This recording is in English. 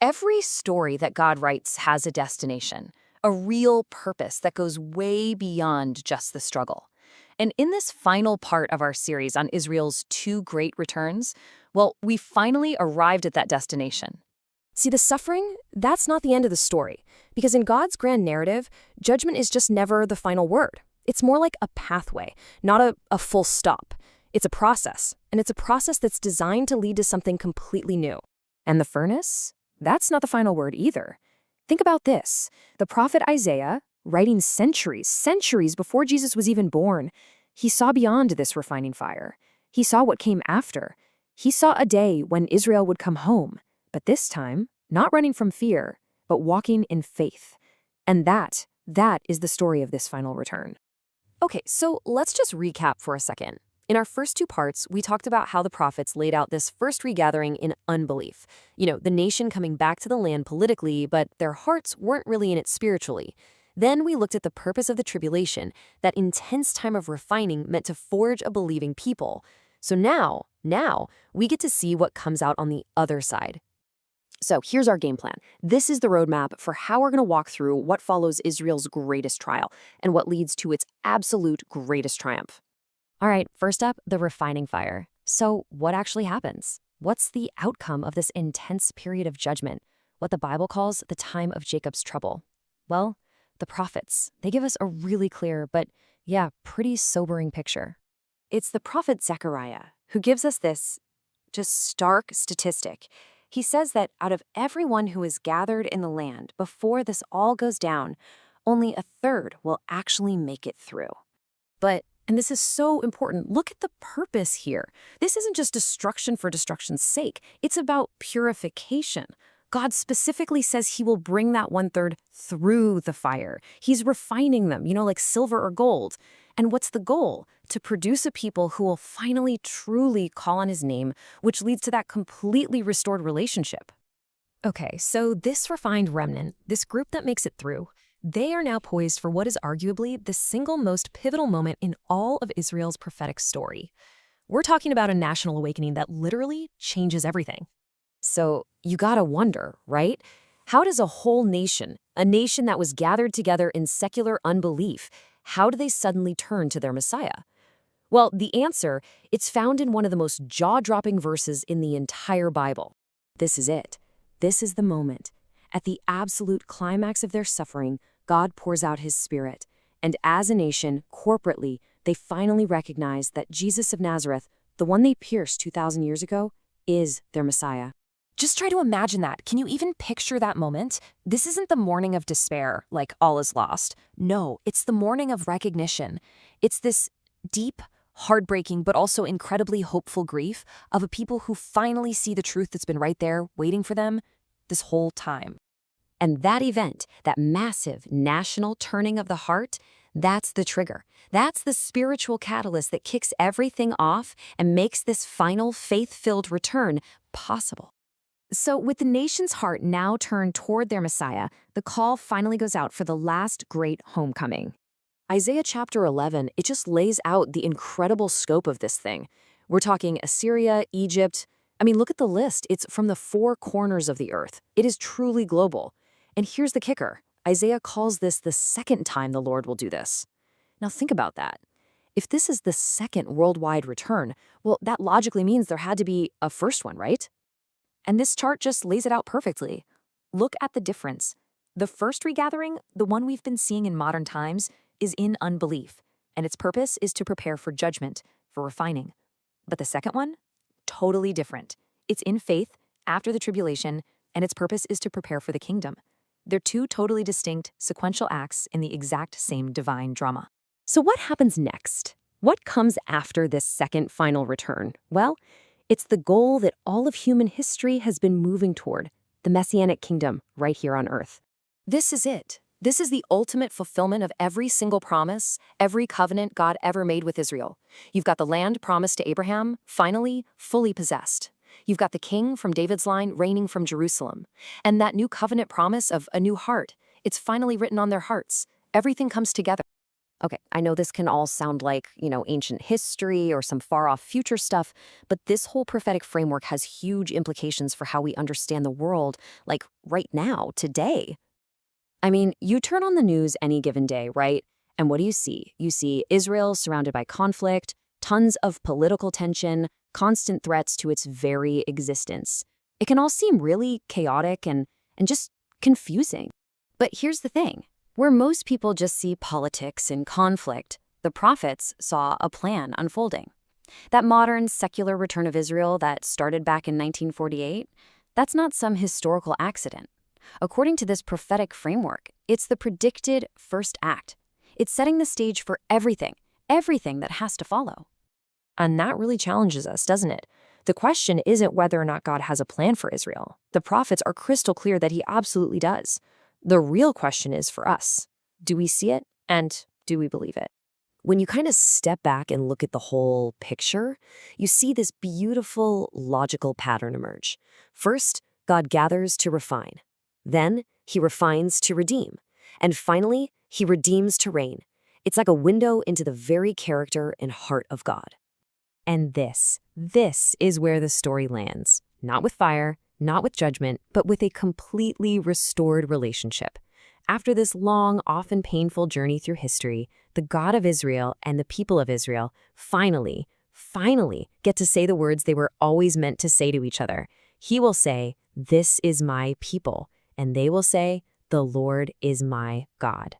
Every story that God writes has a destination, a real purpose that goes way beyond just the struggle. And in this final part of our series on Israel's two great returns, well, we finally arrived at that destination. See, the suffering, that's not the end of the story. Because in God's grand narrative, judgment is just never the final word. It's more like a pathway, not a full stop. It's a process, and it's a process that's designed to lead to something completely new. And the furnace? That's not the final word either. Think about this. The prophet Isaiah, writing centuries before Jesus was even born, he saw beyond this refining fire. He saw what came after. He saw a day when Israel would come home, but this time, not running from fear, but walking in faith. And that is the story of this final return. Okay, so let's just recap for a second. In our first two parts, we talked about how the prophets laid out this first regathering in unbelief. The nation coming back to the land politically, but their hearts weren't really in it spiritually. Then we looked at the purpose of the tribulation, that intense time of refining meant to forge a believing people. So now, we get to see what comes out on the other side. So here's our game plan. This is the roadmap for how we're going to walk through what follows Israel's greatest trial and what leads to its absolute greatest triumph. All right, first up, the refining fire. So what actually happens? What's the outcome of this intense period of judgment, what the Bible calls the time of Jacob's trouble? Well, the prophets, they give us a really clear, but pretty sobering picture. It's the prophet Zechariah who gives us this just stark statistic. He says that out of everyone who is gathered in the land before this all goes down, only a third will actually make it through. And this is so important. Look at the purpose here. This isn't just destruction for destruction's sake. It's about purification. God specifically says he will bring that one-third through the fire. He's refining them, like silver or gold. And what's the goal? To produce a people who will finally truly call on his name, which leads to that completely restored relationship. Okay, so this refined remnant, this group that makes it through, they are now poised for what is arguably the single most pivotal moment in all of Israel's prophetic story. We're talking about a national awakening that literally changes everything. So you gotta wonder, right? How does a whole nation, a nation that was gathered together in secular unbelief, how do they suddenly turn to their Messiah? Well, the answer, it's found in one of the most jaw-dropping verses in the entire Bible. This is it. This is the moment. At the absolute climax of their suffering, God pours out his Spirit. And as a nation, corporately, they finally recognize that Jesus of Nazareth, the one they pierced 2,000 years ago, is their Messiah. Just try to imagine that. Can you even picture that moment? This isn't the morning of despair, like all is lost. No, it's the morning of recognition. It's this deep, heartbreaking, but also incredibly hopeful grief of a people who finally see the truth that's been right there, waiting for them, this whole time. And that event, that massive national turning of the heart, that's the trigger. That's the spiritual catalyst that kicks everything off and makes this final faith-filled return possible. So with the nation's heart now turned toward their Messiah, the call finally goes out for the last great homecoming. Isaiah chapter 11, it just lays out the incredible scope of this thing. We're talking Assyria, Egypt. Look at the list. It's from the four corners of the earth. It is truly global. And here's the kicker. Isaiah calls this the second time the Lord will do this. Now think about that. If this is the second worldwide return, well, that logically means there had to be a first one, right? And this chart just lays it out perfectly. Look at the difference. The first regathering, the one we've been seeing in modern times, is in unbelief, and its purpose is to prepare for judgment, for refining. But the second one? Totally different. It's in faith, after the tribulation, and its purpose is to prepare for the kingdom. They're two totally distinct, sequential acts in the exact same divine drama. So what happens next? What comes after this second final return? Well, it's the goal that all of human history has been moving toward, the Messianic kingdom right here on earth. This is it. This is the ultimate fulfillment of every single promise, every covenant God ever made with Israel. You've got the land promised to Abraham, finally, fully possessed. You've got the king from David's line reigning from Jerusalem. And that new covenant promise of a new heart, it's finally written on their hearts. Everything comes together. Okay, I know this can all sound like, ancient history or some far-off future stuff, but this whole prophetic framework has huge implications for how we understand the world, like right now, today. I mean, you turn on the news any given day, right? And what do you see? You see Israel surrounded by conflict, tons of political tension, constant threats to its very existence. It can all seem really chaotic and just confusing. But here's the thing. Where most people just see politics and conflict, the prophets saw a plan unfolding. That modern secular return of Israel that started back in 1948, that's not some historical accident. According to this prophetic framework, it's the predicted first act. It's setting the stage for everything that has to follow. And that really challenges us, doesn't it? The question isn't whether or not God has a plan for Israel. The prophets are crystal clear that he absolutely does. The real question is for us. Do we see it, and do we believe it? When you kind of step back and look at the whole picture, you see this beautiful, logical pattern emerge. First, God gathers to refine. Then, he refines to redeem. And finally, he redeems to reign. It's like a window into the very character and heart of God. And this is where the story lands. Not with fire, not with judgment, but with a completely restored relationship. After this long, often painful journey through history, the God of Israel and the people of Israel finally get to say the words they were always meant to say to each other. He will say, "This is my people," and they will say, "The Lord is my God."